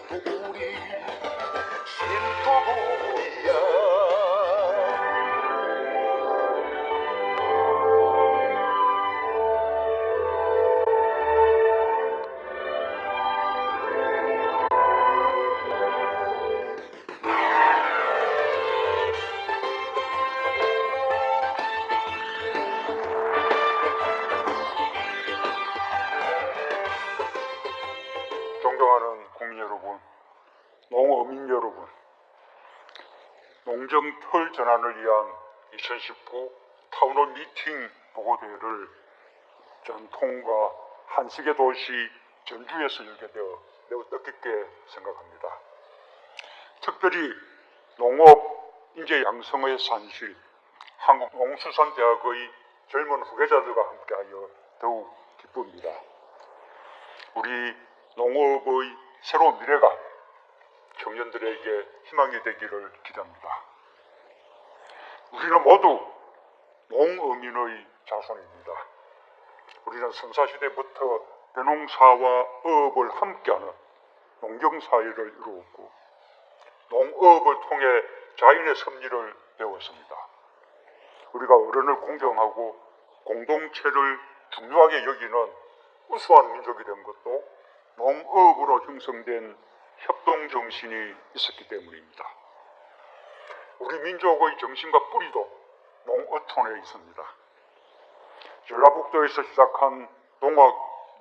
우리 신토부야. 존경하는 국민 여러분, 농어민 여러분, 농정털 전환을 위한 2019 타운홀 미팅 보고대회를 전통과 한식의 도시 전주에서 열게 되어 매우 뜻깊게 생각합니다. 특별히 농업 인재 양성의 산실, 한국농수산대학의 젊은 후계자들과 함께하여 더욱 기쁩니다. 우리 농업의 새로운 미래가 청년들에게 희망이 되기를 기대합니다. 우리는 모두 농어민의 자손입니다. 우리는 선사시대부터 대농사와 어업을 함께하는 농경사회를 이루었고 농업을 통해 자연의 섭리를 배웠습니다. 우리가 어른을 공경하고 공동체를 중요하게 여기는 우수한 민족이 된 것도 농업으로 형성된 협동정신이 있었기 때문입니다. 우리 민족의 정신과 뿌리도 농어촌에 있습니다. 전라북도에서 시작한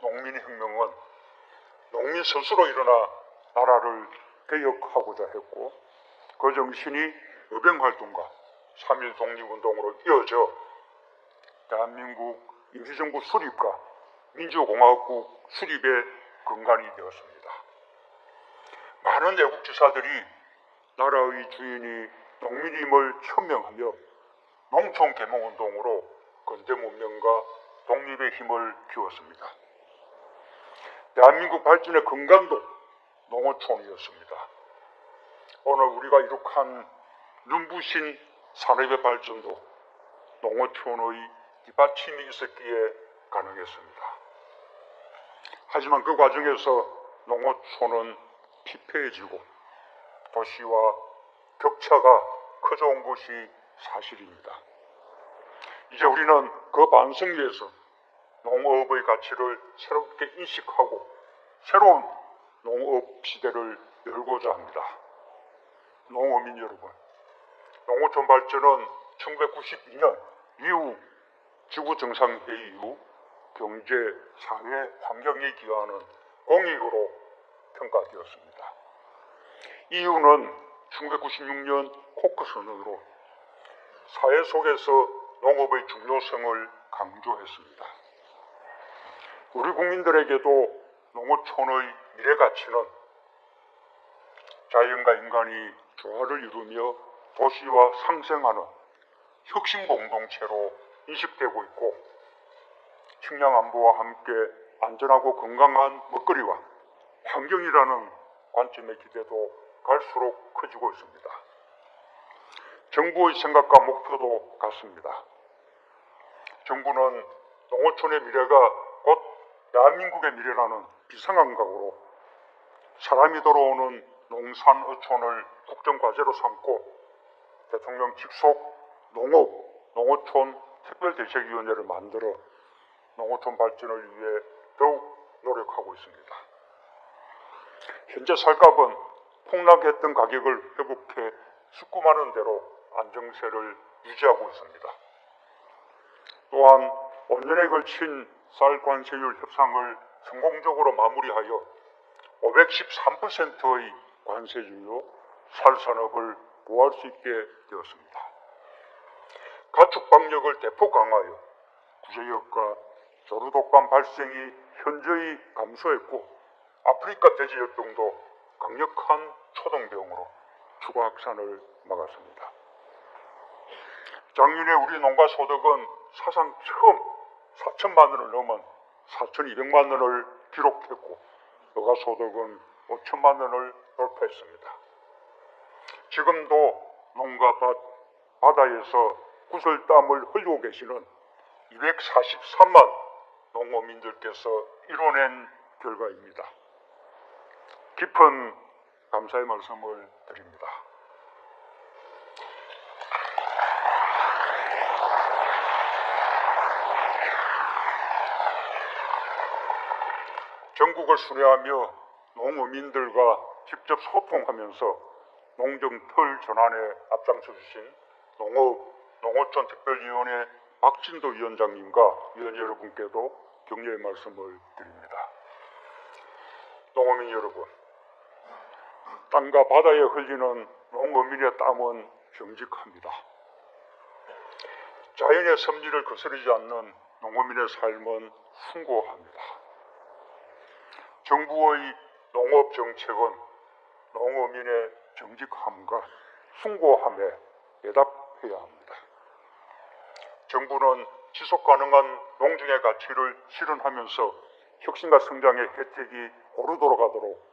농민혁명은 농민 스스로 일어나 나라를 개혁하고자 했고 그 정신이 의병활동과 3.1 독립운동으로 이어져 대한민국 임시정부 수립과 민주공화국 수립의 근간이 되었습니다. 많은 애국지사들이 나라의 주인이 농민임을 천명하며 농촌개몽운동으로 근대문명과 독립의 힘을 키웠습니다. 대한민국 발전의 근간도 농어촌이었습니다. 오늘 우리가 이룩한 눈부신 산업의 발전도 농어촌의 뒷받침이 있었기에 가능했습니다. 하지만 그 과정에서 농어촌은 피폐해지고 도시와 격차가 커져온 것이 사실입니다. 이제 우리는 그 반성 위에서 농업의 가치를 새롭게 인식하고 새로운 농업 시대를 열고자 합니다. 농어민 여러분, 농어촌 발전은 1992년 이후 지구 정상회의 이후 경제, 사회, 환경에 기여하는 공익으로 평가되었습니다. 이유는 1996년 코크 선언으로 사회 속에서 농업의 중요성을 강조했습니다. 우리 국민들에게도 농어촌의 미래 가치는 자연과 인간이 조화를 이루며 도시와 상생하는 혁신 공동체로 인식되고 있고 식량 안보와 함께 안전하고 건강한 먹거리와 환경이라는 관점의 기대도 갈수록 커지고 있습니다. 정부의 생각과 목표도 같습니다. 정부는 농어촌의 미래가 곧 대한민국의 미래라는 비상한각으로 사람이 돌아오는 농산어촌을 국정과제로 삼고 대통령 직속 농어촌 특별대책위원회를 만들어 농어촌 발전을 위해 더욱 노력하고 있습니다. 현재 쌀값은 폭락했던 가격을 회복해 수많은 대로 안정세를 유지하고 있습니다. 또한 5년에 걸친 쌀 관세율 협상을 성공적으로 마무리하여 513%의 관세율로 쌀 산업을 보호할 수 있게 되었습니다. 가축 방역을 대폭 강화하여 구제역과 조류독감 발생이 현저히 감소했고 아프리카 돼지열병도 강력한 초동병으로 추가 확산을 막았습니다. 작년에 우리 농가 소득은 사상 처음 4천만 원을 넘은 4,200만 원을 기록했고 여가 소득은 5천만 원을 돌파했습니다. 지금도 농가밭 바다에서 구슬땀을 흘리고 계시는 243만 농어민들께서 이뤄낸 결과입니다. 깊은 감사의 말씀을 드립니다. 전국을 순회하며 농어민들과 직접 소통하면서 농정털 전환에 앞장서 주신 농어촌 특별위원회 박진도 위원장님과 위원 여러분께도 격려의 말씀을 드립니다. 농어민 여러분, 땅과 바다에 흘리는 농어민의 땀은 정직합니다. 자연의 섭리를 거스르지 않는 농어민의 삶은 숭고합니다. 정부의 농업정책은 농어민의 정직함과 숭고함에 대답해야 합니다. 정부는 지속가능한 농정의 가치를 실현하면서 혁신과 성장의 혜택이 고루 돌아가도록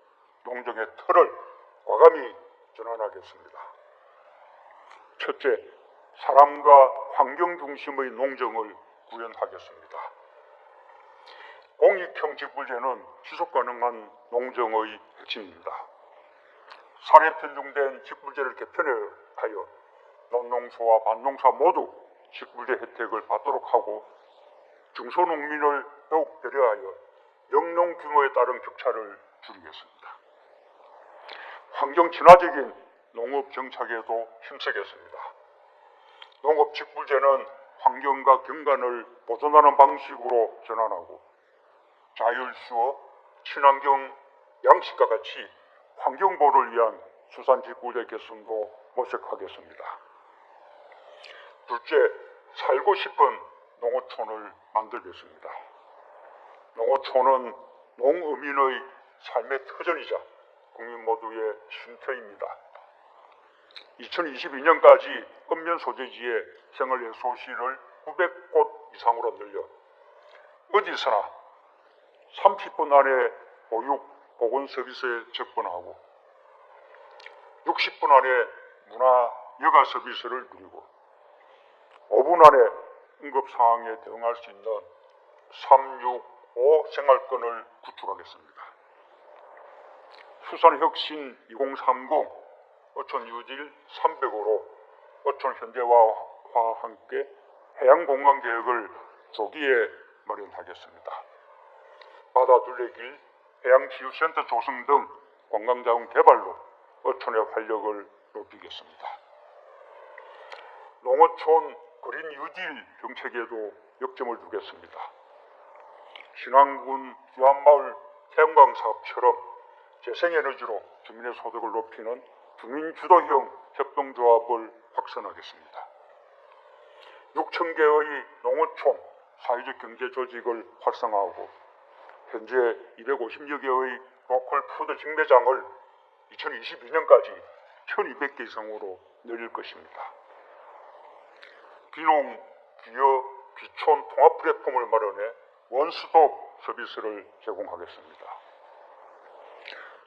농정의 틀을 과감히 전환하겠습니다. 첫째, 사람과 환경 중심의 농정을 구현하겠습니다. 공익형 직불제는 지속가능한 농정의 핵심입니다. 사례 편중된 직불제를 개편하여 논농소와 반농사 모두 직불제 혜택을 받도록 하고 중소농민을 더욱 배려하여 영농 규모에 따른 격차를 줄이겠습니다. 환경 친화적인 농업 정착에도 힘쓰겠습니다. 농업 직불제는 환경과 경관을 보존하는 방식으로 전환하고 자율수어, 친환경 양식과 같이 환경보호를 위한 수산 직불제 개선도 모색하겠습니다. 둘째, 살고 싶은 농어촌을 만들겠습니다. 농어촌은 농어민의 삶의 터전이자 국민 모두의 쉼터입니다. 2022년까지 읍면 소재지의 생활예술시를 900곳 이상으로 늘려 어디서나 30분 안에 보육, 보건 서비스에 접근하고 60분 안에 문화, 여가 서비스를 누리고 5분 안에 응급 상황에 대응할 수 있는 365 생활권을 구축하겠습니다. 수산혁신 2030 어촌 유질 300호로 어촌 현대화와 함께 해양공간 계획을 조기에 마련하겠습니다. 바다 둘레길, 해양치유센터 조성 등 관광자원 개발로 어촌의 활력을 높이겠습니다. 농어촌 그린 뉴딜 정책에도 역점을 두겠습니다. 신안군 유한마을 태양광 사업처럼 재생에너지로 주민의 소득을 높이는 주민주도형 협동조합을 확산하겠습니다. 6,000개의 농어촌 사회적 경제 조직을 활성화하고 현재 250여 개의 로컬 푸드 직매장을 2022년까지 1,200개 이상으로 늘릴 것입니다. 귀농, 귀여, 귀촌 통합 플랫폼을 마련해 원스톱 서비스를 제공하겠습니다.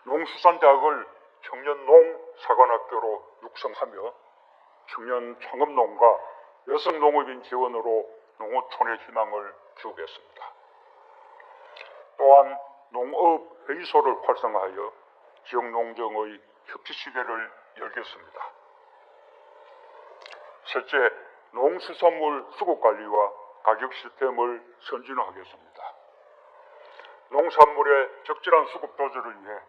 농수산대학을 청년 농사관학교로 육성하며 청년 창업농가, 여성 농업인 지원으로 농어촌의 희망을 키우겠습니다. 또한 농업회의소를 활성화하여 지역농정의 협치시대를 열겠습니다. 셋째, 농수산물 수급관리와 가격 시스템을 선진화하겠습니다. 농산물의 적절한 수급 조절을 위해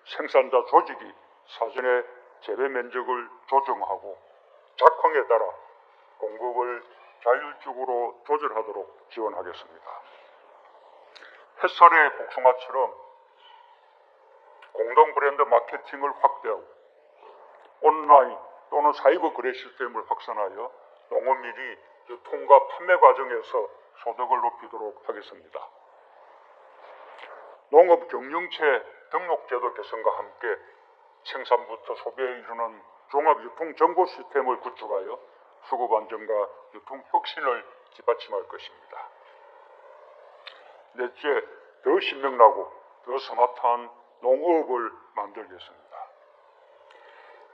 생산자 조직이 사전에 재배 면적을 조정하고 작황에 따라 공급을 자율적으로 조절하도록 지원하겠습니다. 햇살의 복숭아처럼 공동 브랜드 마케팅을 확대하고 온라인 또는 사이버 거래 시스템을 확산하여 농어민이 유통과 판매 과정에서 소득을 높이도록 하겠습니다. 농업 경영체 등록제도 개선과 함께 생산부터 소비에 이르는 종합 유통 정보 시스템을 구축하여 수급 안정과 유통 혁신을 뒷받침할 것입니다. 넷째, 더 신명나고 더 스마트한 농업을 만들겠습니다.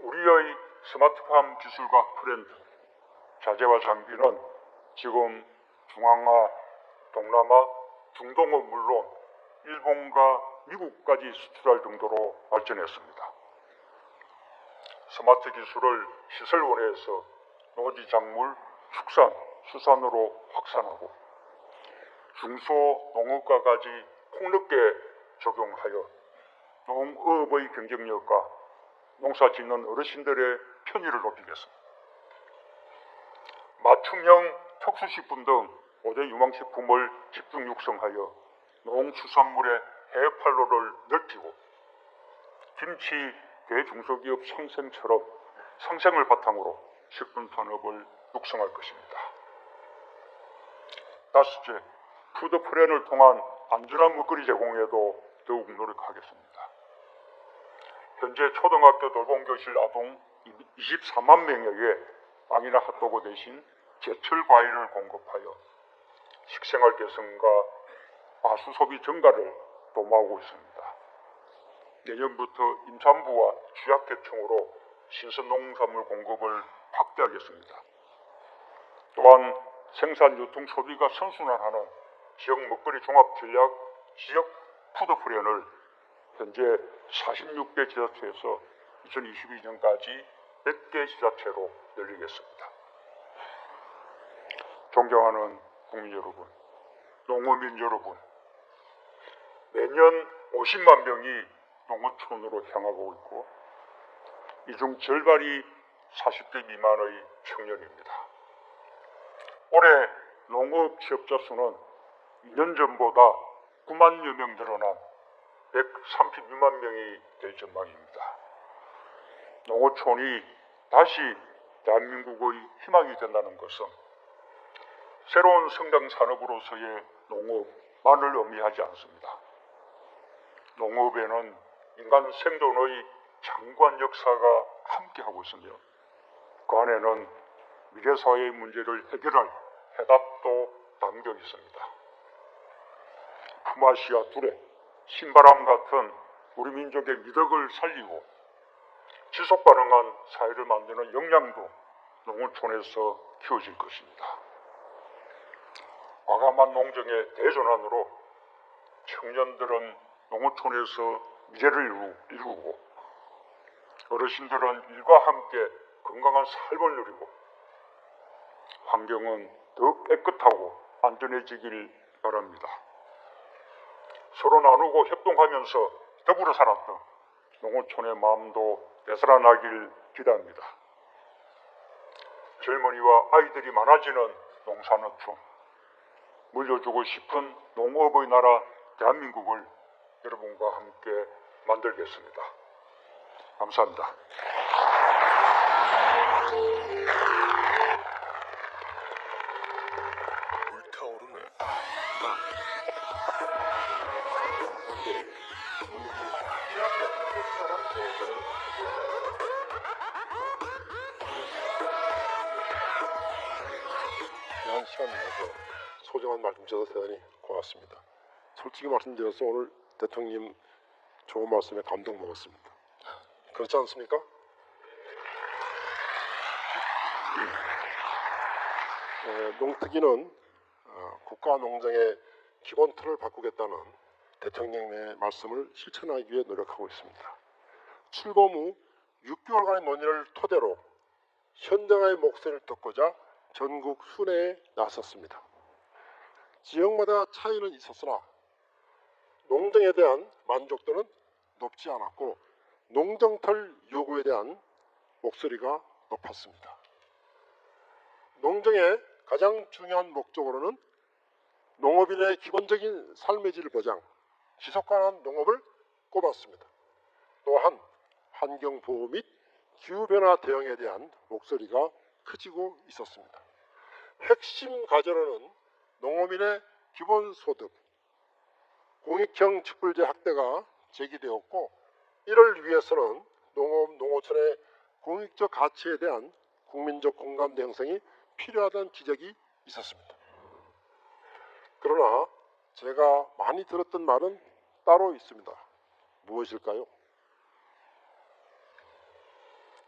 우리의 스마트팜 기술과 트렌드, 자재와 장비는 지금 중앙아, 동남아, 중동은 물론 일본과 미국까지 수출할 정도로 발전했습니다. 스마트 기술을 시설원에서 노지 작물, 축산, 수산으로 확산하고 중소농업과까지 폭넓게 적용하여 농업의 경쟁력과 농사짓는 어르신들의 편의를 높이겠습니다. 맞춤형 특수식품 등 5대 유망식품을 집중 육성하여 농수산물의 해외 판로를 넓히고 김치 대중소기업 상생을 바탕으로 식품 산업을 육성할 것입니다. 다섯째, 푸드 플랜을 통한 안전한 먹거리 제공에도 더욱 노력하겠습니다. 현재 초등학교 돌봄교실 아동 24만 명에게 빵이나 핫도그 대신 제철 과일을 공급하여 식생활 개선과 과수 소비 증가를 도모하고 있습니다. 내년부터 임산부와 취약계층으로 신선 농산물 공급을 확대하겠습니다. 또한 생산, 유통, 소비가 선순환하는 지역 먹거리 종합 전략 지역 푸드 플랜을 현재 46개 지자체에서 2022년까지 100개 지자체로 늘리겠습니다. 존경하는 국민 여러분, 농어민 여러분, 매년 50만 명이 농어촌으로 향하고 있고 이 중 절반이 40대 미만의 청년입니다. 올해 농업 취업자 수는 2년 전보다 9만여 명 늘어난 136만 명이 될 전망입니다. 농어촌이 다시 대한민국의 희망이 된다는 것은 새로운 성장 산업으로서의 농업만을 의미하지 않습니다. 농업에는 인간 생존의 장구한 역사가 함께하고 있으며 그 안에는 미래사회의 문제를 해결할 해답도 담겨 있습니다. 품앗이와 두레, 신바람 같은 우리 민족의 미덕을 살리고 지속 가능한 사회를 만드는 역량도 농어촌에서 키워질 것입니다. 과감한 농정의 대전환으로 청년들은 농어촌에서 미래를 이루고 어르신들은 일과 함께 건강한 삶을 누리고 환경은 더 깨끗하고 안전해지길 바랍니다. 서로 나누고 협동하면서 더불어 살았던 농어촌의 마음도 되살아나길 기대합니다. 젊은이와 아이들이 많아지는 농산어촌, 물려주고 싶은 농업의 나라 대한민국을 여러분과 함께 만들겠습니다. 감사합니다. 불타오르네. 귀한 시간 내서 소중한 말씀 주셔서 대단히 고맙습니다. 솔직히 말씀드려서 오늘 대통령 좋은 말씀에 감동 먹었습니다. 그렇지 않습니까? 농특위는 국가 농정의 기본 틀을 바꾸겠다는 대통령의 말씀을 실천하기 위해 노력하고 있습니다. 출범 후 6개월간의 논의를 토대로 현장의 목소리를 듣고자 전국 순회에 나섰습니다. 지역마다 차이는 있었으나 농정에 대한 만족도는 높지 않았고 농정털 요구에 대한 목소리가 높았습니다. 농정의 가장 중요한 목적으로는 농업인의 기본적인 삶의 질 보장, 지속가능한 농업을 꼽았습니다. 또한 환경보호 및 기후변화 대응에 대한 목소리가 커지고 있었습니다. 핵심 과제로는 농업인의 기본소득, 공익형 직불제 확대가 제기되었고 이를 위해서는 농업, 농어촌의 공익적 가치에 대한 국민적 공감대 형성이 필요하다는 지적이 있었습니다. 그러나 제가 많이 들었던 말은 따로 있습니다. 무엇일까요?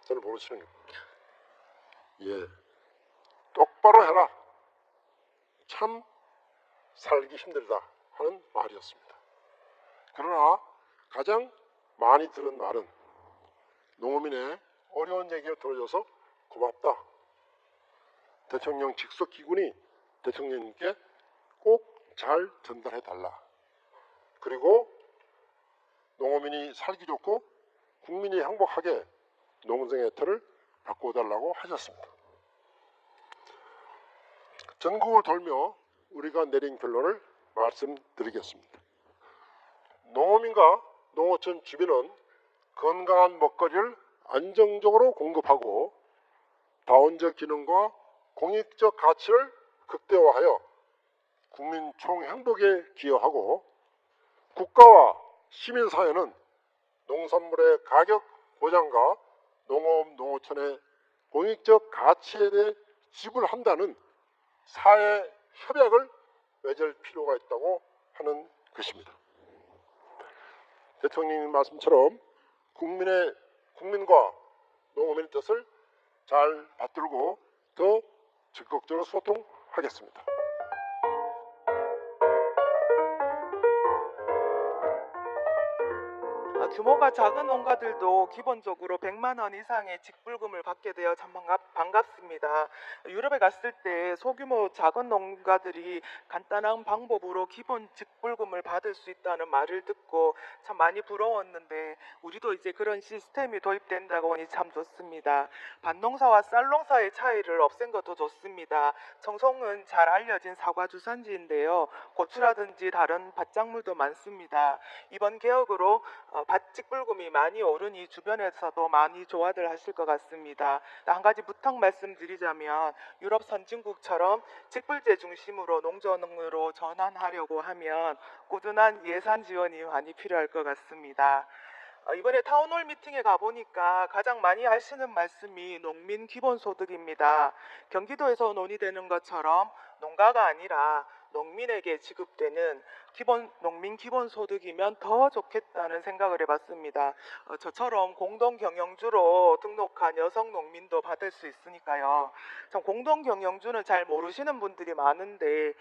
저는 모르시는 거예요. 예, 똑바로 해라. 참 살기 힘들다 하는 말이었습니다. 그러나 가장 많이 들은 말은 농어민의 어려운 얘기를 들어줘서 고맙다. 대통령 직속 기군이 대통령님께 꼭 잘 전달해 달라. 그리고 농어민이 살기 좋고 국민이 행복하게 농성의 틀을 바꿔달라고 하셨습니다. 전국을 돌며 우리가 내린 결론을 말씀드리겠습니다. 농어민과 농어촌 주민은 건강한 먹거리를 안정적으로 공급하고 다원적 기능과 공익적 가치를 극대화하여 국민 총행복에 기여하고 국가와 시민사회는 농산물의 가격 보장과 농업, 농어촌의 공익적 가치에 대해 지불한다는 사회 협약을 맺을 필요가 있다고 하는 것입니다. 대통령님 말씀처럼 국민과 농어민의 뜻을 잘 받들고 더 적극적으로 소통하겠습니다. 규모가 작은 농가들도 기본적으로 100만 원 이상의 직불금을 받게 되어 참 반갑습니다. 유럽에 갔을 때 소규모 작은 농가들이 간단한 방법으로 기본 직불금을 받을 수 있다는 말을 듣고 참 많이 부러웠는데 우리도 이제 그런 시스템이 도입된다고 하니 참 좋습니다. 밭농사와 쌀농사의 차이를 없앤 것도 좋습니다. 청송은 잘 알려진 사과 주산지인데요. 고추라든지 다른 밭작물도 많습니다. 이번 개혁으로 밭 직불금이 많이 오르니 주변에서도 많이 좋아들 하실 것 같습니다. 한 가지 부탁 말씀드리자면 유럽 선진국처럼 직불제 중심으로 농전으로 전환하려고 하면 꾸준한 예산 지원이 많이 필요할 것 같습니다. 이번에 타운홀 미팅에 가보니까 가장 많이 하시는 말씀이 농민 기본소득입니다. 경기도에서 논의되는 것처럼 농가가 아니라 농민에게 지급되는 농민 기본소득이면 더 좋겠다는 생각을 해봤습니다. 저처럼 공동경영주로 등록한 여성 농민도 받을 수 있으니까요. 참 공동경영주는 잘 모르시는 분들이 많은데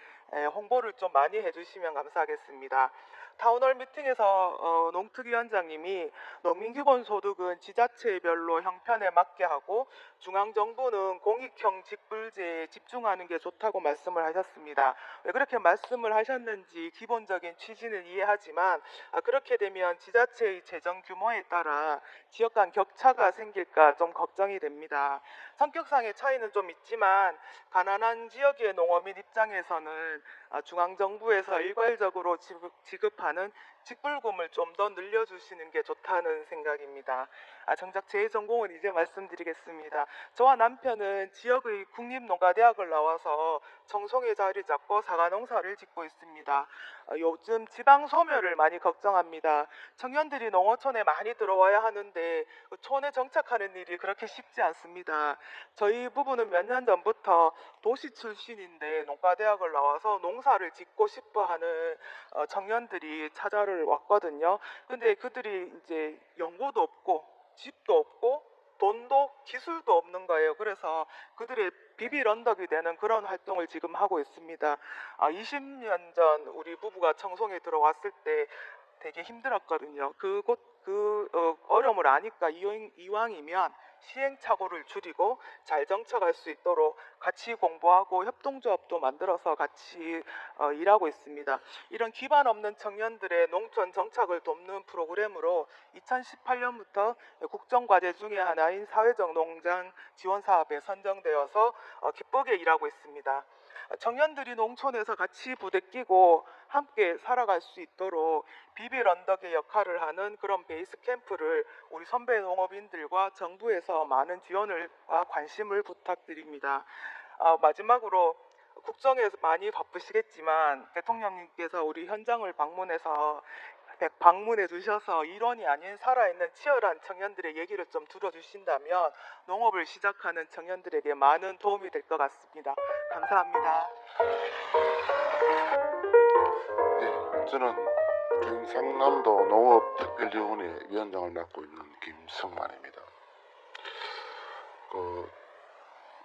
홍보를 좀 많이 해주시면 감사하겠습니다. 타운홀 미팅에서 농특위원장님이 농민기본소득은 지자체별로 형편에 맞게 하고 중앙정부는 공익형 직불제에 집중하는 게 좋다고 말씀을 하셨습니다. 왜 그렇게 말씀을 하셨는지 기본적인 취지는 이해하지만 그렇게 되면 지자체의 재정 규모에 따라 지역 간 격차가 생길까 좀 걱정이 됩니다. 성격상의 차이는 좀 있지만 가난한 지역의 농어민 입장에서는 중앙정부에서 일괄적으로 지급하는 직불금을 좀 더 늘려주시는 게 좋다는 생각입니다. 정작 제 전공은 이제 말씀드리겠습니다. 저와 남편은 지역의 국립농가대학을 나와서 청송에 자리 잡고 사과농사를 짓고 있습니다. 요즘 지방 소멸을 많이 걱정합니다. 청년들이 농어촌에 많이 들어와야 하는데 촌에 정착하는 일이 그렇게 쉽지 않습니다. 저희 부부는 몇 년 전부터 도시 출신인데 농가대학을 나와서 농사를 짓고 싶어하는 청년들이 찾아를 왔거든요. 근데 그들이 이제 연고도 없고 집도 없고 돈도 기술도 없는 거예요. 그래서 그들의 비빌 언덕이 되는 그런 활동을 지금 하고 있습니다. 20년 전 우리 부부가 청송에 들어왔을 때 되게 힘들었거든요. 그 어려움을 아니까 이왕이면 시행착오를 줄이고 잘 정착할 수 있도록 같이 공부하고 협동조합도 만들어서 같이 일하고 있습니다. 이런 기반 없는 청년들의 농촌 정착을 돕는 프로그램으로 2018년부터 국정과제 중에 하나인 사회적 농장 지원 사업에 선정되어서 기쁘게 일하고 있습니다. 청년들이 농촌에서 같이 부대끼고 함께 살아갈 수 있도록 비빌 언덕의 역할을 하는 그런 베이스 캠프를 우리 선배 농업인들과 정부에서 많은 지원과 관심을 부탁드립니다. 마지막으로 국정에서 많이 바쁘시겠지만 대통령님께서 우리 현장을 방문해 주셔서 일원이 아닌 살아있는 치열한 청년들의 얘기를 좀 들어주신다면 농업을 시작하는 청년들에게 많은 도움이 될 것 같습니다. 감사합니다. 네, 저는 경상남도 농업특별위원회 위원장을 맡고 있는 김성만입니다.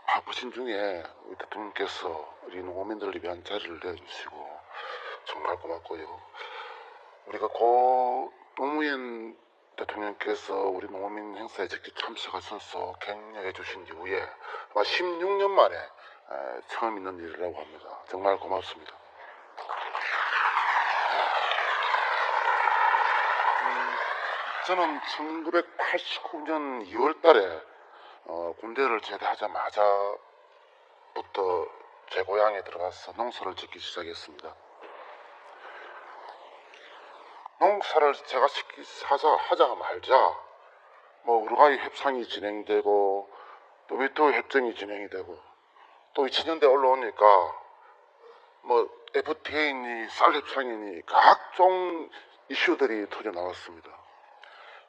바쁘신 중에 우리 대통령께서 우리 농민들을 위한 자리를 내주시고 정말 고맙고요. 우리가 노무현 대통령께서 우리 농민 행사에 직접 참석하셔서 격려해 주신 이후에 아마 16년 만에 처음 있는 일이라고 합니다. 정말 고맙습니다. 저는 1989년 2월 달에 군대를 제대하자마자부터 제 고향에 들어가서 농사를 짓기 시작했습니다. 농사를 제가 하자마자 뭐 우루과이 협상이 진행되고 또 위토 협정이 진행이 되고 또 2000년대 올라오니까 뭐 FTA니 쌀 협상이니 각종 이슈들이 터져 나왔습니다.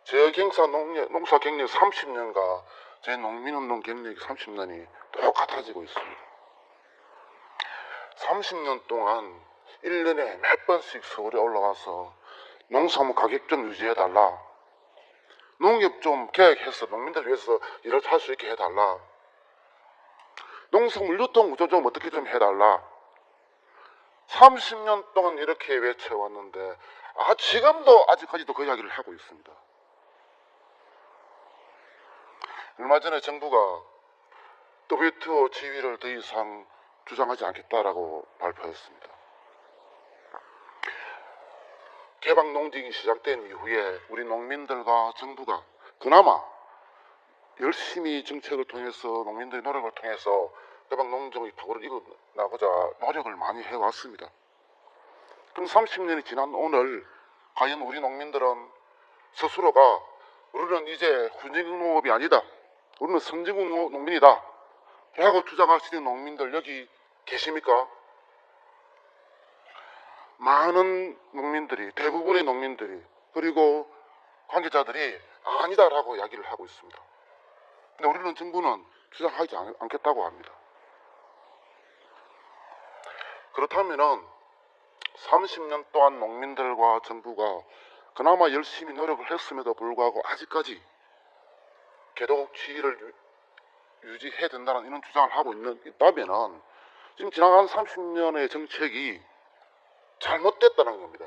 제 농사 경력 30년과 제 농민운동 경력이 30년이 똑같아지고 있습니다. 30년 동안 1년에 몇 번씩 서울에 올라가서 농산물 가격 좀 유지해달라. 농협 좀 개혁해서 농민들 위해서 일을 할 수 있게 해달라. 농산물 유통 구조 좀 어떻게 좀 해달라. 30년 동안 이렇게 외쳐왔는데 지금도 아직까지도 그 이야기를 하고 있습니다. 얼마 전에 정부가 WTO 지위를 더 이상 주장하지 않겠다라고 발표했습니다. 개방 농정이 시작된 이후에 우리 농민들과 정부가 그나마 열심히 정책을 통해서 농민들의 노력을 통해서 개방 농정의 파고를 이뤄나가자 노력을 많이 해왔습니다. 그럼 30년이 지난 오늘 과연 우리 농민들은 스스로가 우리는 이제 후진국 농업이 아니다. 우리는 선진국 농민이다. 라고 주장하시는 농민들 여기 계십니까? 많은 농민들이, 대부분의 농민들이, 그리고 관계자들이 아니다라고 이야기를 하고 있습니다. 근데 우리는 정부는 주장하지 않겠다고 합니다. 그렇다면은 30년 동안 농민들과 정부가 그나마 열심히 노력을 했음에도 불구하고 아직까지 개독 지위를 유지해야 된다는 이런 주장을 하고 있다면은 지금 지나간 30년의 정책이 잘못됐다는 겁니다.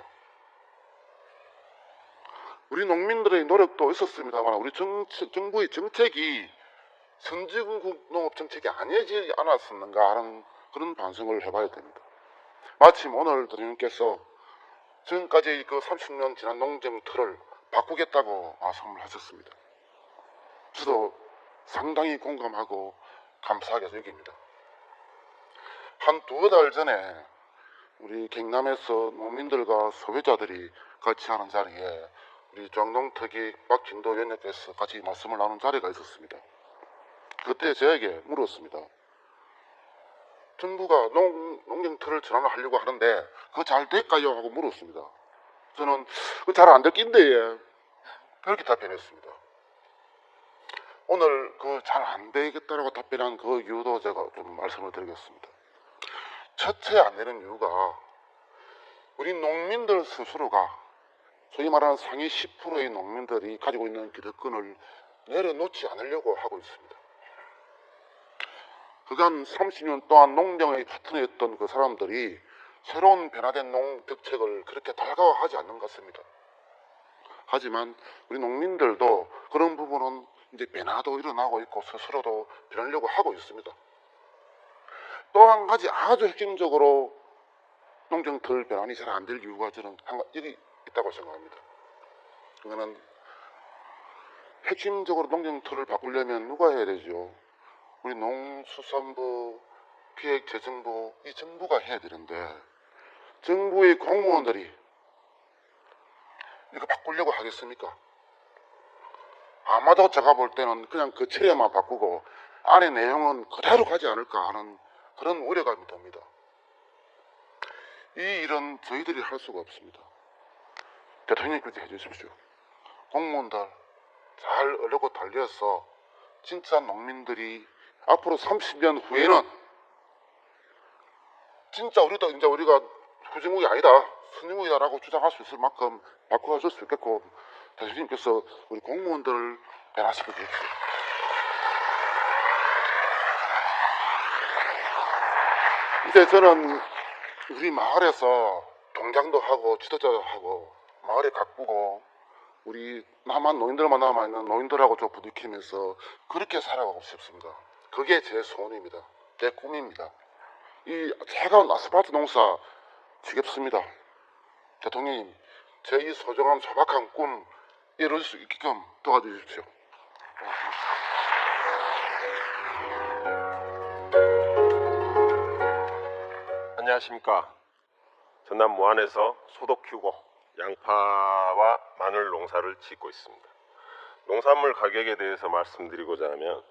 우리 농민들의 노력도 있었습니다만 우리 정부의 정책이 선진국 농업 정책이 아니지 않았었는가 하는 그런 반성을 해봐야 됩니다. 마침 오늘 대통령께서 지금까지 그 30년 지난 농정 틀을 바꾸겠다고 말씀을 하셨습니다. 저도 상당히 공감하고 감사하게 여깁니다. 한 두어 달 전에 우리 경남에서 농민들과 소비자들이 같이 하는 자리에 우리 중앙농특위 박진도 위원장께서 같이 말씀을 나눈 자리가 있었습니다. 그때 저에게 물었습니다. 정부가 농정틀을 전환을 하려고 하는데 그거 잘 될까요? 하고 물었습니다. 저는 그거 잘 안 될 낀데 그렇게 답변했습니다. 오늘 그 잘 안 되겠다라고 답변한 그 이유도 제가 좀 말씀을 드리겠습니다. 첫째 안 되는 이유가 우리 농민들 스스로가 소위 말하는 상위 10%의 농민들이 가지고 있는 기득권을 내려놓지 않으려고 하고 있습니다. 그간 30년 동안 농정의 파트너였던 그 사람들이 새로운 변화된 농정책을 그렇게 달가워하지 않는 것 같습니다. 하지만 우리 농민들도 그런 부분은 이제 변화도 일어나고 있고 스스로도 변하려고 하고 있습니다. 또 한 가지 아주 핵심적으로 농정틀 변환이 잘 안 될 이유가 저는 여기 있다고 생각합니다. 그거는 핵심적으로 농정틀을 바꾸려면 누가 해야 되죠? 우리 농수산부, 기획재정부, 이 정부가 해야 되는데 정부의 공무원들이 이거 바꾸려고 하겠습니까? 아마도 제가 볼 때는 그냥 그 체례만 바꾸고 안에 내용은 그대로 가지 않을까 하는 그런 우려감이 듭니다. 이 일은 저희들이 할 수가 없습니다. 대통령께서 해주십시오. 공무원들 잘 어르고 달려서 진짜 농민들이 앞으로 30년 후에는 진짜 우리가 후진국이 아니다, 선진국이다라고 주장할 수 있을 만큼 바꿔줄 수 있겠고 대통령께서 우리 공무원들을 변화시켜 주십시오. 이제 저는 우리 마을에서 동장도 하고 지도자도 하고 마을에 가꾸고 우리 남한 노인들만 남아있는 노인들하고 좀 부딪히면서 그렇게 살아가고 싶습니다. 그게 제 소원입니다. 제 꿈입니다. 이 차가운 아스팔트 농사 지겹습니다. 대통령님, 제 이 소중한 소박한 꿈 이룰 수 있게끔 도와주십시오. 안녕하십니까. 전남 무안에서 소도 키우고 양파와 마늘 농사를 짓고 있습니다. 농산물 가격에 대해서 말씀드리고자 하면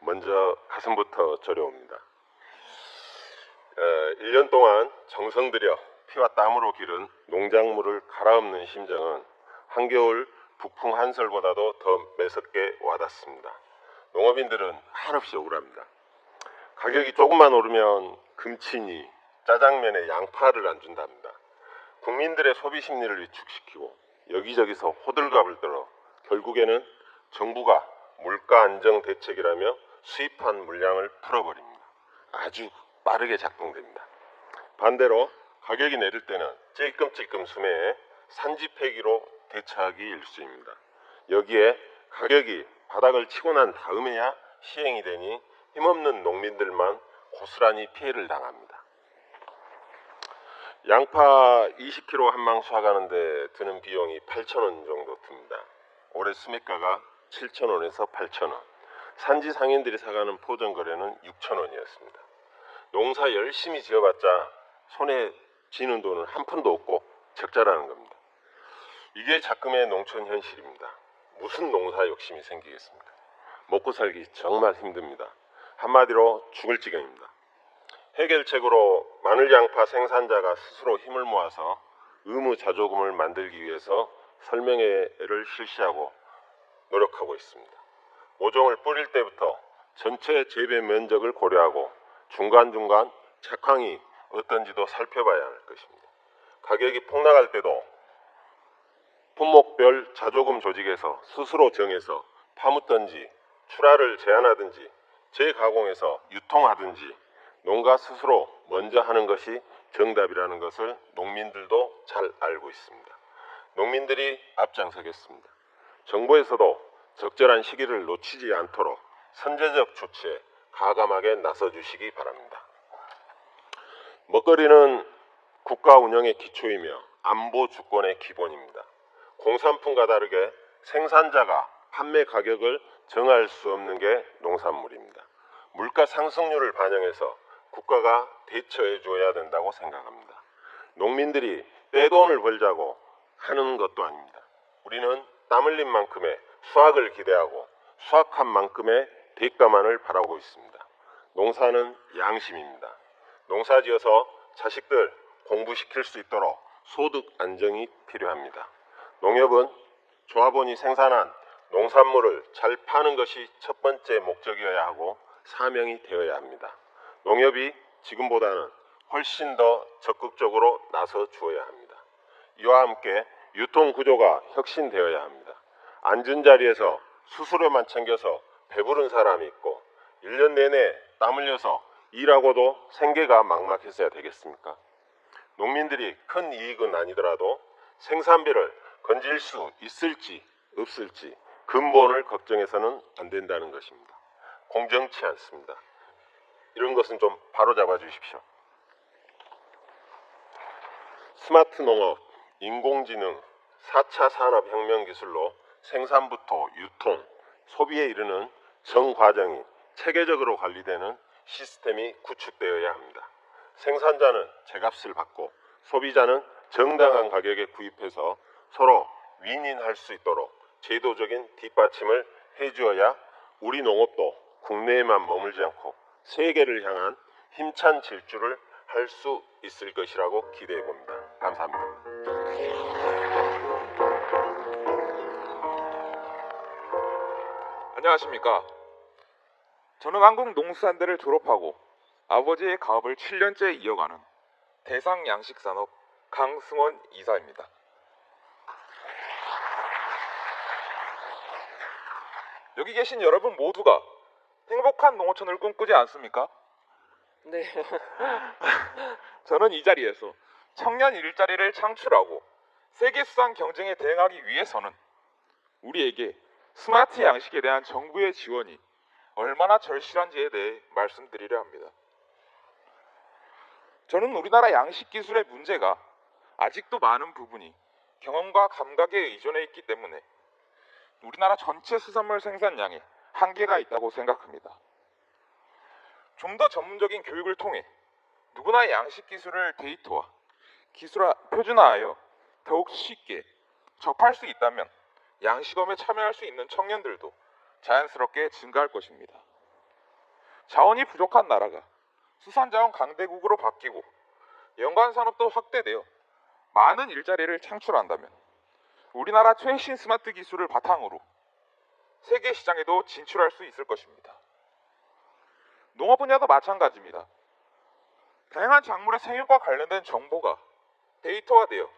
먼저 가슴부터 저려옵니다. 1년 동안 정성 들여 피와 땀으로 기른 농작물을 갈아엎는 심정은 한겨울 북풍 한설보다도 더 매섭게 와닿습니다. 농업인들은 한없이 억울합니다. 가격이 조금만 오르면 금치니 짜장면에 양파를 안 준답니다. 국민들의 소비 심리를 위축시키고 여기저기서 호들갑을 떨어 결국에는 정부가 물가 안정 대책이라며 수입한 물량을 풀어버립니다. 아주 빠르게 작동됩니다. 반대로 가격이 내릴 때는 찔끔찔끔 수매에 산지 폐기로 대처하기 일쑤입니다. 여기에 가격이 바닥을 치고 난 다음에야 시행이 되니 힘없는 농민들만 고스란히 피해를 당합니다. 양파 20kg 한 망 수확하는데 드는 비용이 8,000원 정도 듭니다. 올해 수매가가 7,000원에서 8,000원, 산지 상인들이 사가는 포정 거래는 6,000원이었습니다. 농사 열심히 지어봤자 손에 쥐는 돈은 한 푼도 없고 적자라는 겁니다. 이게 작금의 농촌 현실입니다. 무슨 농사 욕심이 생기겠습니까? 먹고 살기 정말 힘듭니다. 한마디로 죽을 지경입니다. 해결책으로 마늘 양파 생산자가 스스로 힘을 모아서 의무자조금을 만들기 위해서 설명회를 실시하고 노력하고 있습니다. 모종을 뿌릴 때부터 전체 재배 면적을 고려하고 중간중간 작황이 어떤지도 살펴봐야 할 것입니다. 가격이 폭락할 때도 품목별 자조금 조직에서 스스로 정해서 파묻든지 출하를 제한하든지 재가공해서 유통하든지 농가 스스로 먼저 하는 것이 정답이라는 것을 농민들도 잘 알고 있습니다. 농민들이 앞장서겠습니다. 정부에서도 적절한 시기를 놓치지 않도록 선제적 조치에 가감하게 나서주시기 바랍니다. 먹거리는 국가 운영의 기초이며 안보 주권의 기본입니다. 공산품과 다르게 생산자가 판매 가격을 정할 수 없는 게 농산물입니다. 물가 상승률을 반영해서 국가가 대처해 줘야 된다고 생각합니다. 농민들이 떼돈을 벌자고 하는 것도 아닙니다. 우리는 땀 흘린 만큼의 수확을 기대하고 수확한 만큼의 대가만을 바라고 있습니다. 농사는 양심입니다. 농사지어서 자식들 공부시킬 수 있도록 소득 안정이 필요합니다. 농협은 조합원이 생산한 농산물을 잘 파는 것이 첫 번째 목적이어야 하고 사명이 되어야 합니다. 농협이 지금보다는 훨씬 더 적극적으로 나서 주어야 합니다. 이와 함께 유통구조가 혁신되어야 합니다. 앉은 자리에서 수수료만 챙겨서 배부른 사람이 있고 1년 내내 땀 흘려서 일하고도 생계가 막막해서야 되겠습니까? 농민들이 큰 이익은 아니더라도 생산비를 건질 수 있을지 없을지 근본을 걱정해서는 안 된다는 것입니다. 공정치 않습니다. 이런 것은 좀 바로잡아 주십시오. 스마트 농업, 인공지능, 4차 산업혁명 기술로 생산부터 유통, 소비에 이르는 전 과정이 체계적으로 관리되는 시스템이 구축되어야 합니다. 생산자는 제값을 받고 소비자는 정당한 가격에 구입해서 서로 윈윈할 수 있도록 제도적인 뒷받침을 해주어야 우리 농업도 국내에만 머물지 않고 세계를 향한 힘찬 질주를 할 수 있을 것이라고 기대해 봅니다. 감사합니다. 안녕하십니까. 저는 한국농수산대를 졸업하고 아버지의 가업을 7년째 이어가는 대상양식산업 강승원 이사입니다. 여기 계신 여러분 모두가 행복한 농어촌을 꿈꾸지 않습니까? 네. 저는 이 자리에서 청년 일자리를 창출하고 세계수상 경쟁에 대응하기 위해서는 우리에게 스마트 양식에 대한 정부의 지원이 얼마나 절실한지에 대해 말씀드리려 합니다. 저는 우리나라 양식 기술의 문제가 아직도 많은 부분이 경험과 감각에 의존해 있기 때문에 우리나라 전체 수산물 생산량에 한계가 있다고 생각합니다. 좀 더 전문적인 교육을 통해 누구나 양식 기술을 데이터화, 표준화하여 더욱 쉽게 접할 수 있다면 양식업에 참여할 수 있는 청년들도 자연스럽게 증가할 것입니다. 자원이 부족한 나라가 수산자원 강대국으로 바뀌고 연관 산업도 확대되어 많은 일자리를 창출한다면 우리나라 최신 스마트 기술을 바탕으로 세계 시장에도 진출할 수 있을 것입니다. 농업 분야도 마찬가지입니다. 다양한 작물의 생육과 관련된 정보가 데이터화되어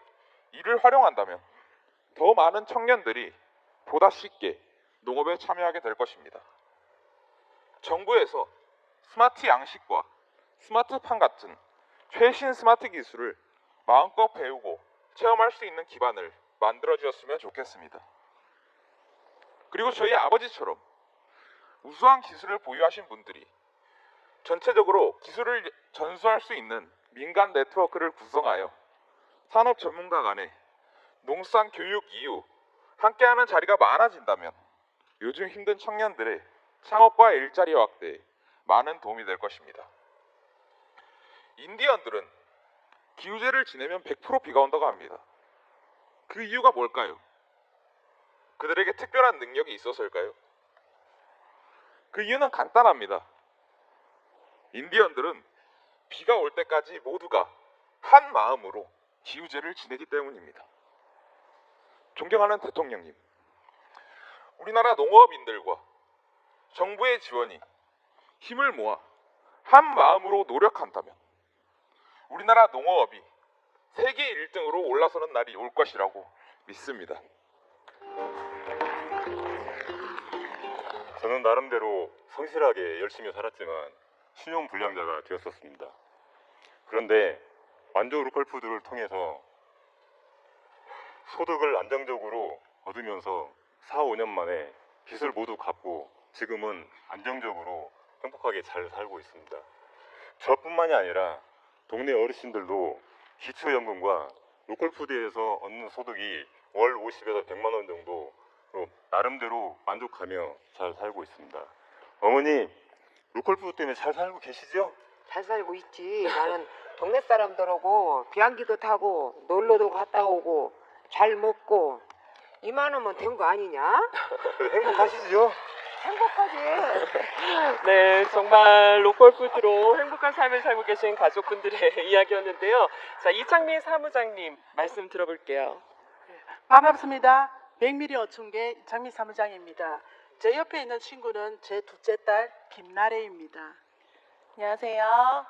이를 활용한다면 더 많은 청년들이 보다 쉽게 농업에 참여하게 될 것입니다. 정부에서 스마트 양식과 스마트팜 같은 최신 스마트 기술을 마음껏 배우고 체험할 수 있는 기반을 만들어 주었으면 좋겠습니다. 그리고 저희 아버지처럼 우수한 기술을 보유하신 분들이 전체적으로 기술을 전수할 수 있는 민간 네트워크를 구성하여 산업 전문가 간의 농수산 교육 이후 함께하는 자리가 많아진다면 요즘 힘든 청년들의 창업과 일자리 확대에 많은 도움이 될 것입니다. 인디언들은 기우제를 지내면 100% 비가 온다고 합니다. 그 이유가 뭘까요? 그들에게 특별한 능력이 있어서일까요? 그 이유는 간단합니다. 인디언들은 비가 올 때까지 모두가 한 마음으로 기우제를 지내기 때문입니다. 존경하는 대통령님, 우리나라 농업인들과 정부의 지원이 힘을 모아 한 마음으로 노력한다면 우리나라 농업이 세계 1등으로 올라서는 날이 올 것이라고 믿습니다. 저는 나름대로 성실하게 열심히 살았지만 신용불량자가 되었었습니다. 그런데 완조 로컬푸드를 통해서 소득을 안정적으로 얻으면서 4, 5년 만에 빚을 모두 갚고 지금은 안정적으로 행복하게 잘 살고 있습니다. 저뿐만이 아니라 동네 어르신들도 기초연금과 로컬푸드에서 얻는 소득이 월 50에서 100만 원 정도 나름대로 만족하며 잘 살고 있습니다. 어머니, 로컬푸드 때문에 잘 살고 계시죠? 잘 살고 있지. 나는 동네 사람들하고 비행기도 타고 놀러도 갔다 오고 잘 먹고 이만하면 된 거 아니냐? 행복하시죠? 행복하지. 네, 정말 로컬푸드로 행복한 삶을 살고 계신 가족분들의 이야기였는데요. 자, 이창민 사무장님 말씀 들어볼게요. 반갑습니다. 백미리 어촌계 이창민 사무장입니다. 제 옆에 있는 친구는 제 둘째 딸 김나래입니다. 안녕하세요.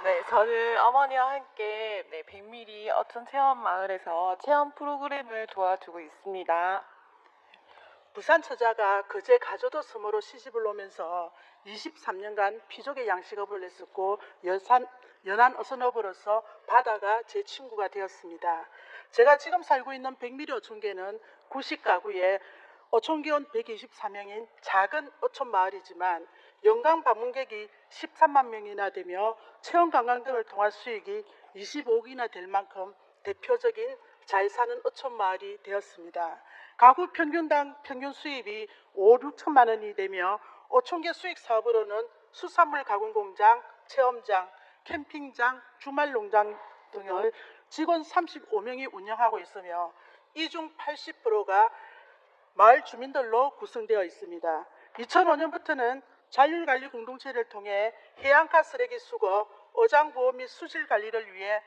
네, 저는 어머니와 함께 백미리 어촌 체험 마을에서 체험 프로그램을 도와주고 있습니다. 부산 처자가 그제 가조도 섬으로 시집을 오면서 23년간 피족의 양식업을 했었고 연안 어선업으로서 바다가 제 친구가 되었습니다. 제가 지금 살고 있는 백미리 어촌계는 90가구에 어촌계원 124명인 작은 어촌 마을이지만 연간 방문객이 13만 명이나 되며 체험관광 등을 통한 수익이 25억이나 될 만큼 대표적인 잘 사는 어촌 마을이 되었습니다. 가구 평균당 평균 수입이 5, 6천만 원이 되며 어촌계 수익 사업으로는 수산물 가공 공장, 체험장, 캠핑장, 주말 농장 등을 직원 35명이 운영하고 있으며 이 중 80%가 마을 주민들로 구성되어 있습니다. 2005년부터는 자율관리 공동체를 통해 해안가 쓰레기 수거, 어장 보호 및 수질 관리를 위해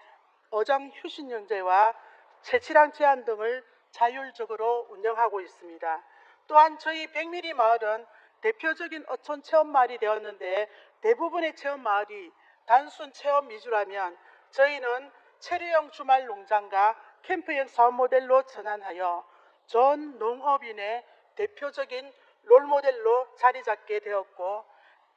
어장 휴식용제와 채취량 제한 등을 자율적으로 운영하고 있습니다. 또한 저희 백미리 마을은 대표적인 어촌 체험 마을이 되었는데 대부분의 체험 마을이 단순 체험 위주라면 저희는 체류형 주말 농장과 캠프형 사업 모델로 전환하여 전 농업인의 대표적인 롤모델로 자리 잡게 되었고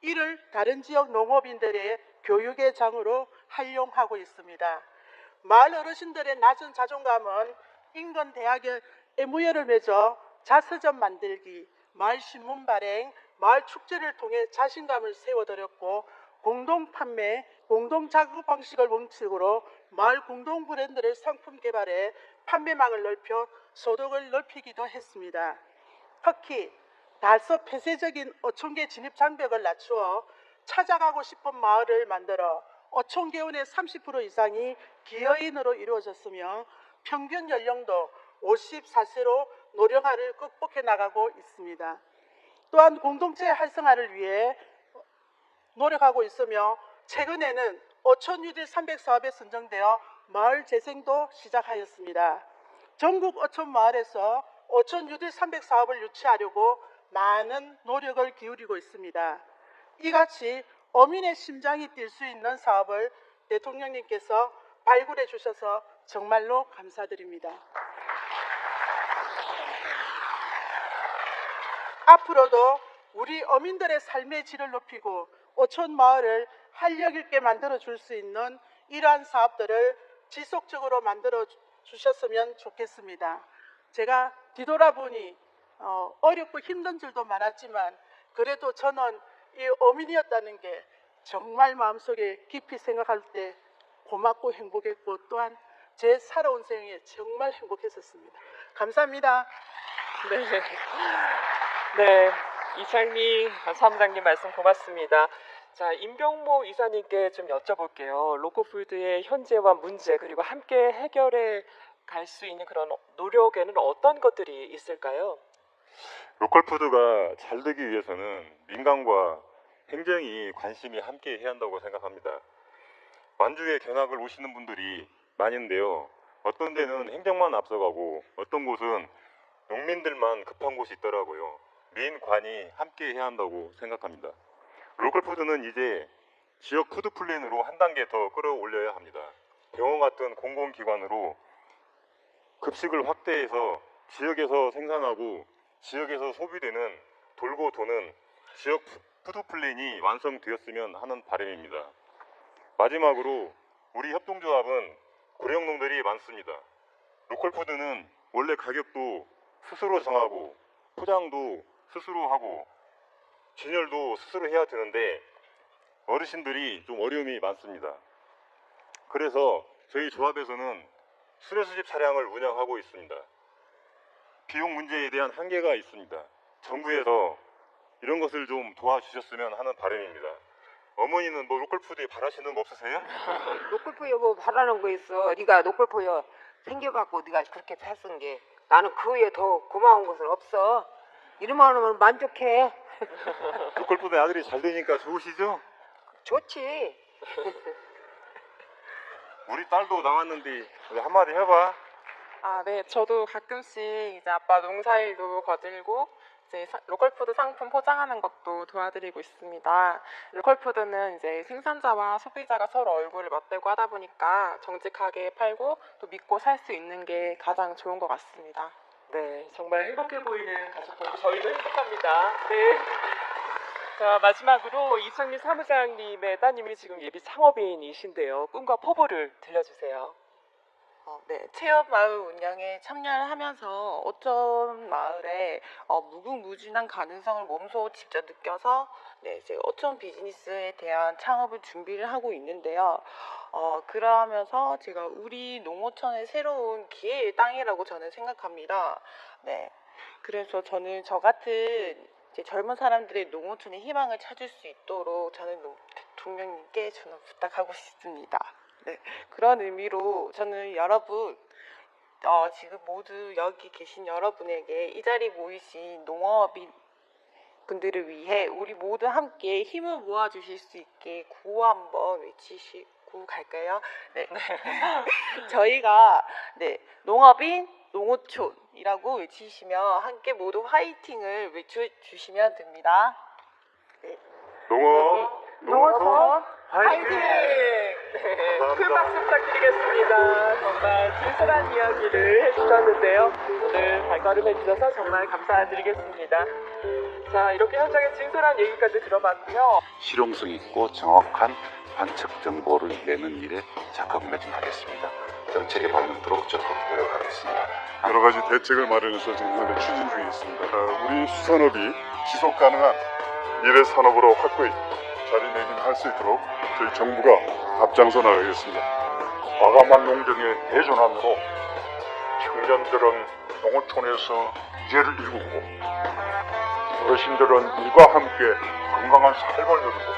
이를 다른 지역 농업인들의 교육의 장으로 활용하고 있습니다. 마을 어르신들의 낮은 자존감은 인근 대학의 MOU를 맺어 자서전 만들기, 마을 신문 발행, 마을 축제를 통해 자신감을 세워드렸고 공동 판매, 공동 작업 방식을 원칙으로 마을 공동 브랜드를 상품 개발해 판매망을 넓혀 소득을 넓히기도 했습니다. 특히 다소 폐쇄적인 어촌계 진입 장벽을 낮추어 찾아가고 싶은 마을을 만들어 어촌계원의 30% 이상이 기여인으로 이루어졌으며 평균 연령도 54세로 노령화를 극복해 나가고 있습니다. 또한 공동체 활성화를 위해 노력하고 있으며 최근에는 어촌유질 300사업에 선정되어 마을 재생도 시작하였습니다. 전국 어촌마을에서 어촌유질 300사업을 유치하려고 많은 노력을 기울이고 있습니다. 이같이 어민의 심장이 뛸 수 있는 사업을 대통령님께서 발굴해 주셔서 정말로 감사드립니다. 앞으로도 우리 어민들의 삶의 질을 높이고 어촌 마을을 활력 있게 만들어 줄 수 있는 이러한 사업들을 지속적으로 만들어 주셨으면 좋겠습니다. 제가 뒤돌아보니 어렵고 힘든 줄도 많았지만 그래도 저는 이 어민이었다는 게 정말 마음속에 깊이 생각할 때 고맙고 행복했고 또한 제 살아온 생에 정말 행복했었습니다. 감사합니다. 네. 네. 이창미 사무장님 말씀 고맙습니다. 자, 임병모 이사님께 좀 여쭤볼게요. 로컬푸드의 현재와 문제 그리고 함께 해결해 갈 수 있는 그런 노력에는 어떤 것들이 있을까요? 로컬푸드가 잘 되기 위해서는 민간과 행정이 관심이 함께 해야 한다고 생각합니다. 완주에 견학을 오시는 분들이 많은데요. 어떤 데는 행정만 앞서가고 어떤 곳은 농민들만 급한 곳이 있더라고요. 민관이 함께 해야 한다고 생각합니다. 로컬푸드는 이제 지역 푸드 플랜으로 한 단계 더 끌어올려야 합니다. 병원 같은 공공기관으로 급식을 확대해서 지역에서 생산하고 지역에서 소비되는 돌고 도는 지역 푸드 플랜이 완성되었으면 하는 바람입니다. 마지막으로 우리 협동조합은 고령농들이 많습니다. 로컬푸드는 원래 가격도 스스로 정하고 포장도 스스로 하고 진열도 스스로 해야 되는데 어르신들이 좀 어려움이 많습니다. 그래서 저희 조합에서는 수레수집 차량을 운영하고 있습니다. 비용 문제에 대한 한계가 있습니다. 정부에서 이런 것을 좀 도와주셨으면 하는 바람입니다. 어머니는 뭐 로컬푸드에 바라시는 거 없으세요? 노골포여 뭐 바라는 거 있어. 네가 노골포여 생겨갖고 네가 그렇게 샀은 게 나는 그 외에 더 고마운 것은 없어. 이러면 하면 만족해. 로컬푸드 아들이 잘 되니까 좋으시죠? 좋지. 우리 딸도 나왔는데 한마디 해봐. 아, 네. 저도 가끔씩 이제 아빠 농사일도 거들고 이제 로컬푸드 상품 포장하는 것도 도와드리고 있습니다. 로컬푸드는 이제 생산자와 소비자가 서로 얼굴을 맞대고 하다 보니까 정직하게 팔고 또 믿고 살 수 있는 게 가장 좋은 것 같습니다. 네, 정말 행복해 보이는 가족분들 저희도 행복합니다. 네. 자, 마지막으로 이창미 사무장님의 따님이 지금 예비 창업인이신데요. 꿈과 포부를 들려주세요. 네, 체험 마을 운영에 참여를 하면서 어촌 마을의 무궁무진한 가능성을 몸소 직접 느껴서 이제 어촌 비즈니스에 대한 창업을 준비를 하고 있는데요. 그러면서 제가 우리 농어촌의 새로운 기회의 땅이라고 저는 생각합니다. 네, 그래서 저는 저 같은 이제 젊은 사람들의 농어촌의 희망을 찾을 수 있도록 저는 대통령님께 저는 부탁하고 싶습니다. 네, 그런 의미로 저는 여러분 지금 모두 여기 계신 여러분에게 이 자리에 모이신 농업인 분들을 위해 우리 모두 함께 힘을 모아주실 수 있게 구호 한번 외치시고 갈까요? 네. 저희가 농업인 농어촌이라고 외치시면 함께 모두 화이팅을 외쳐주시면 됩니다. 네. 농업, 농어촌 화이팅! 화이팅! 네, 큰 박수 부탁드리겠습니다. 정말 진솔한 이야기를 해주셨는데요. 오늘 발걸음해 주셔서 정말 감사드리겠습니다. 자, 이렇게 현장의 진솔한 얘기까지 들어봤고요. 실용성 있고 정확한 관측 정보를 내는 일에 적극 매진하겠습니다. 정책에 반영토록 적극 노력하겠습니다. 여러 가지 대책을 마련해서 지금 현재 추진 중에 있습니다. 우리 수산업이 지속 가능한 미래 산업으로 확고히 자리매김할 수 있도록 저희 정부가 앞장서 나가겠습니다. 과감한 농정의 대전환으로 청년들은 농어촌에서 미래를 이루고 어르신들은 일과 함께 건강한 삶을 누리고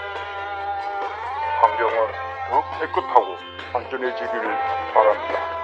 환경은 더 깨끗하고 안전해지기를 바랍니다.